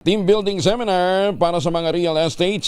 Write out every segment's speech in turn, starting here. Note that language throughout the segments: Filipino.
Team building seminar para sa mga real estate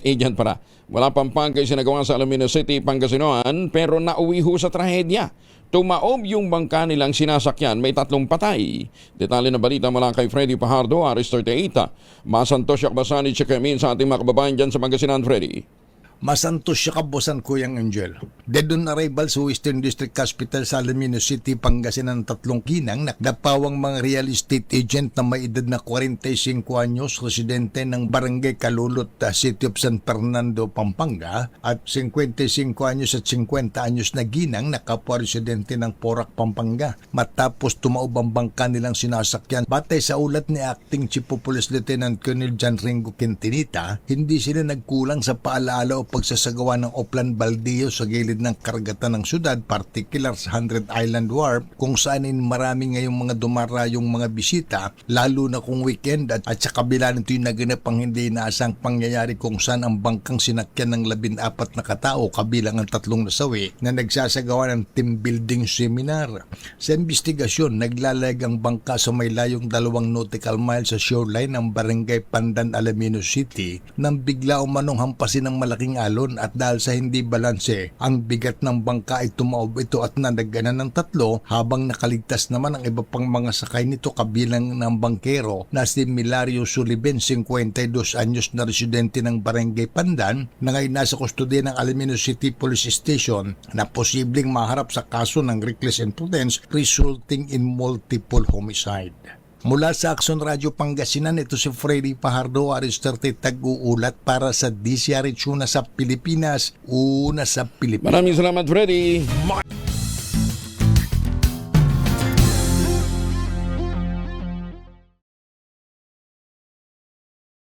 agent para. Wala Pampanga sinagawa sa Alaminos City, Pangasinan pero nauwi ho sa trahedya. Tumaob yung bangka nilang sinasakyan, may 3 patay. Detalye na balita mula kay Freddy Pajardo, Aris 38. Masantos Yakbasani, Chikamin sa ating mga kababayan dyan sa Pangasinan, Freddy. Masantos siya kabosan Kuyang Angel. Dead on arrival sa Western District Hospital sa Alaminos City, Pangasinan 3 kinang nakdapawang mga real estate agent na may edad na 45 anyos, residente ng Barangay Kalulot, City of San Fernando, Pampanga, at 55 anyos at 50 anyos na ginang na kapwa residente ng Porac, Pampanga. Matapos tumaob ang bangka nilang sinasakyan, batay sa ulat ni Acting Chief of Police Lieutenant Colonel John Ringo Quintinita, hindi sila nagkulang sa paalaala o pagsasagawa ng Oplan Baldeo sa gilid ng karagatan ng syudad, particular sa 100 Island Wharf, kung saan marami ngayong mga dumarayong mga bisita, lalo na kung weekend, at sa kabila nito yung naganap ang hindi inaasang pangyayari kung saan ang bangkang sinakyan ng 14 na katao, kabilang ang 3 nasawi, na nagsasagawa ng team building seminar. Sa investigasyon, naglalayag ang bangka sa may layong 2 nautical miles sa shoreline ng Barangay Pandan, Alaminos City, nang bigla umanong hampasin ng malaking alon, at dahil sa hindi balanse ang bigat ng bangka ay tumaob ito at nadaganan ng 3, habang nakaligtas naman ang iba pang mga sakay nito, kabilang ng bangkero na si Milario Sullivan, 52 anyos na residente ng Barangay Pandan, na ngayon nasa kustodiya ng Alaminos City Police Station na posibleng maharap sa kaso ng reckless imprudence resulting in multiple homicide. Mula sa Action Radio Pangasinan, ito si Freddy Pajardo, Aris 30, tag-uulat para sa DCRH, una sa Pilipinas, una sa Pilipinas. Maraming salamat, Freddy.